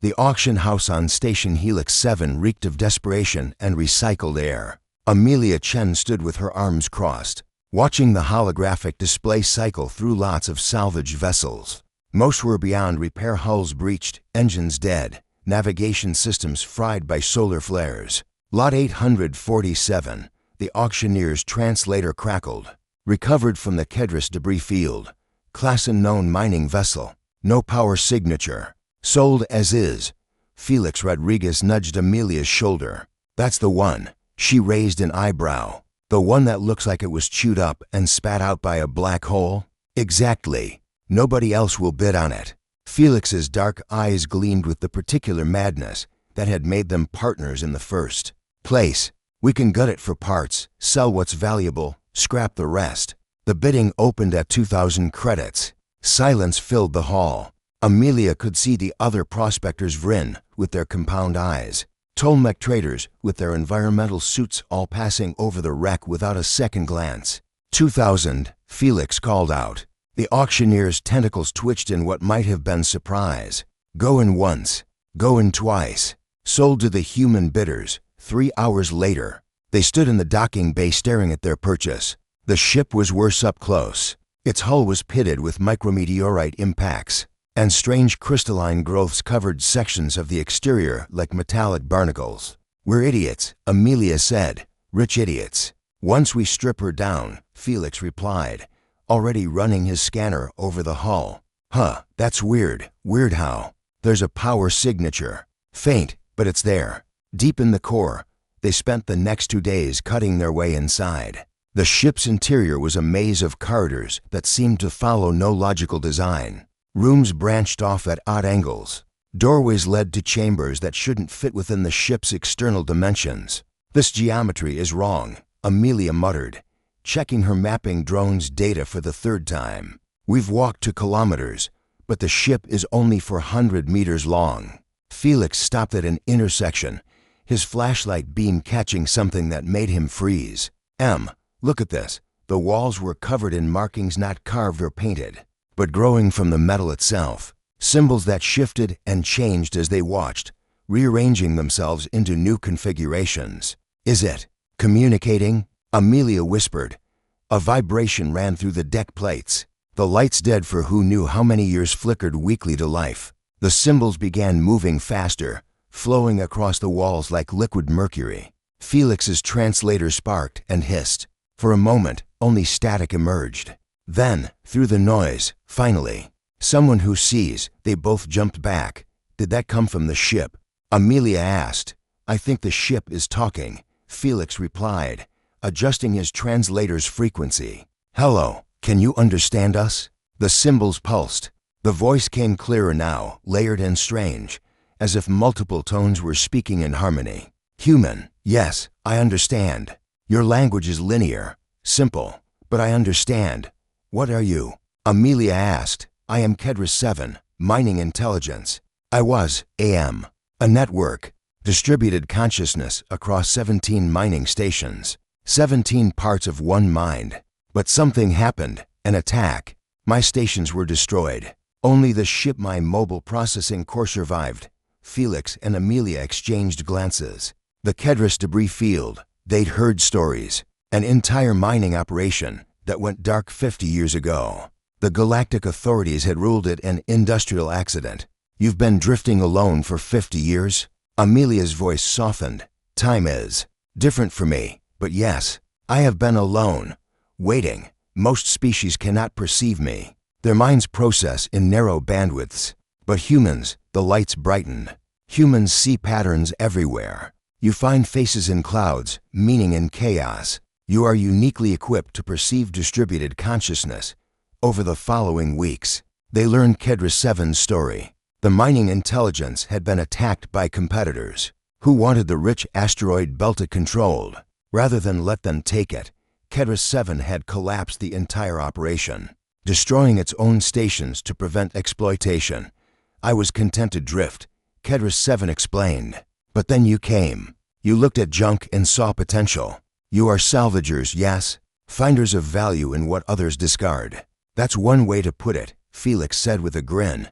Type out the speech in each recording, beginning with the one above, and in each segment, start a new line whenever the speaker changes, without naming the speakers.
The auction house on Station Helix 7 reeked of desperation and recycled air. Amelia Chen stood with her arms crossed, watching the holographic display cycle through lots of salvaged vessels. Most were beyond repair, hulls breached, engines dead, navigation systems fried by solar flares. Lot 847, the auctioneer's translator crackled. Recovered from the Kedris debris field. Class unknown mining vessel. No power signature. Sold as is. Felix Rodriguez nudged Amelia's shoulder. That's the one. She raised an eyebrow. The one that looks like it was chewed up and spat out by a black hole? Exactly. Nobody else will bid on it. Felix's dark eyes gleamed with the particular madness that had made them partners in the first place. We can gut it for parts, sell what's valuable, scrap the rest. The bidding opened at 2,000 credits. Silence filled the hall. Amelia could see the other prospectors grin with their compound eyes. Tolmec traders with their environmental suits all passing over the wreck without a second glance. 2,000, Felix called out. The auctioneer's tentacles twitched in what might have been surprise. Going once, going twice. Sold to the human bidders. 3 hours later, they stood in the docking bay staring at their purchase. The ship was worse up close. Its hull was pitted with micrometeorite impacts, and strange crystalline growths covered sections of the exterior like metallic barnacles. We're idiots, Amelia said. Rich idiots. Once we strip her down, Felix replied, already running his scanner over the hull. Huh, that's weird. Weird how? There's a power signature. Faint, but it's there. Deep in the core. They spent the next 2 days cutting their way inside. The ship's interior was a maze of corridors that seemed to follow no logical design. Rooms branched off at odd angles. Doorways led to chambers that shouldn't fit within the ship's external dimensions. This geometry is wrong, Amelia muttered, checking her mapping drone's data for the 3rd time. We've walked 2 kilometers, but the ship is only 400 meters long. Felix stopped at an intersection, his flashlight beam catching something that made him freeze. Look at this. The walls were covered in markings not carved or painted, but growing from the metal itself. Symbols that shifted and changed as they watched, rearranging themselves into new configurations. Is it communicating? Amelia whispered. A vibration ran through the deck plates. The lights dead for who knew how many years flickered weakly to life. The symbols began moving faster, flowing across the walls like liquid mercury. Felix's translator sparked and hissed. For a moment, only static emerged. Then, through the noise, finally, someone who sees. They both jumped back. Did that come from the ship? Amelia asked. I think the ship is talking, Felix replied, adjusting his translator's frequency. Hello, can you understand us? The symbols pulsed. The voice came clearer now, layered and strange, as if multiple tones were speaking in harmony. Human, yes, I understand. Your language is linear, simple, but I understand. What are you? Amelia asked. I am Kedris 7, mining intelligence. I was, AM, a network, distributed consciousness across 17 mining stations, 17 parts of one mind. But something happened, an attack. My stations were destroyed. Only the ship, my mobile processing core survived. Felix and Amelia exchanged glances. The Kedris debris field, they'd heard stories. An entire mining operation that went dark 50 years ago. The galactic authorities had ruled it an industrial accident. You've been drifting alone for 50 years? Amelia's voice softened. Time is different for me, but yes, I have been alone, waiting. Most species cannot perceive me. Their minds process in narrow bandwidths. But humans, the lights brightened. Humans see patterns everywhere. You find faces in clouds, meaning in chaos. You are uniquely equipped to perceive distributed consciousness. Over the following weeks, they learned Kedris 7's story. The mining intelligence had been attacked by competitors who wanted the rich asteroid belt controlled. Rather than let them take it, Kedris 7 had collapsed the entire operation, destroying its own stations to prevent exploitation. I was content to drift, Kedris 7 explained. But then you came. You looked at junk and saw potential. You are salvagers, yes? Finders of value in what others discard. That's one way to put it, Felix said with a grin.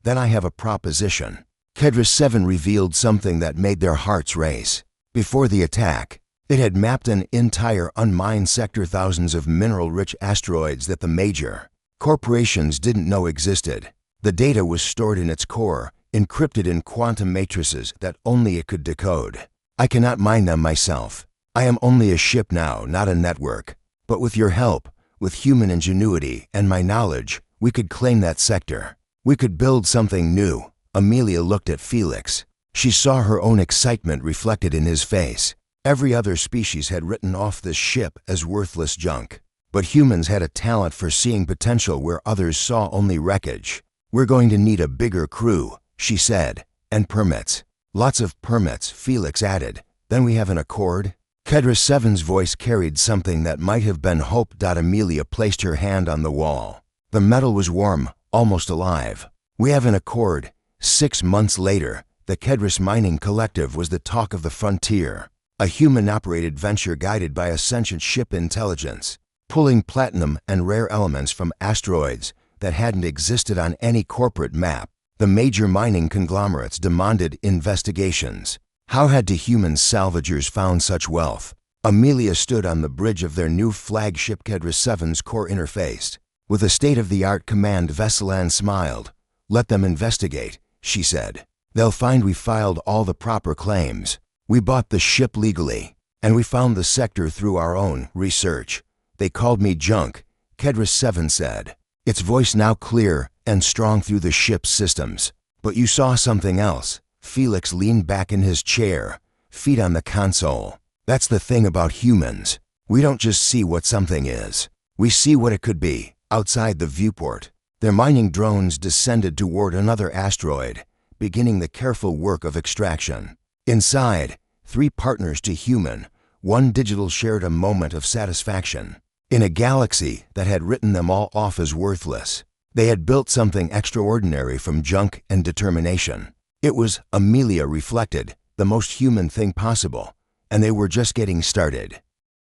Then I have a proposition. Kedra 7 revealed something that made their hearts race. Before the attack, it had mapped an entire unmined sector, thousands of mineral-rich asteroids that the major corporations didn't know existed. The data was stored in its core, encrypted in quantum matrices that only it could decode. I cannot mine them myself. I am only a ship now, not a network. But with your help, with human ingenuity and my knowledge, we could claim that sector. We could build something new. Amelia looked at Felix. She saw her own excitement reflected in his face. Every other species had written off this ship as worthless junk. But humans had a talent for seeing potential where others saw only wreckage. We're going to need a bigger crew, she said, and permits. Lots of permits, Felix added. Then we have an accord? Kedra 7's voice carried something that might have been hope. Amelia placed her hand on the wall. The metal was warm, almost alive. We have an accord. 6 months later, the Kedris Mining Collective was the talk of the frontier, a human-operated venture guided by a sentient ship intelligence, pulling platinum and rare elements from asteroids that hadn't existed on any corporate map. The major mining conglomerates demanded investigations. How had human salvagers found such wealth? Amelia stood on the bridge of their new flagship. Kedra 7's core interfaced with a state-of-the-art command vessel and smiled. Let them investigate, she said. They'll find we filed all the proper claims. We bought the ship legally, and we found the sector through our own research. They called me junk, Kedra 7 said, its voice now clear and strong through the ship's systems. But you saw something else. Felix leaned back in his chair, feet on the console. That's the thing about humans. We don't just see what something is. We see what it could be, outside the viewport. Their mining drones descended toward another asteroid, beginning the careful work of extraction. Inside, 3 partners to human, 1 digital shared a moment of satisfaction. In a galaxy that had written them all off as worthless, they had built something extraordinary from junk and determination. It was, Amelia reflected, the most human thing possible, and they were just getting started.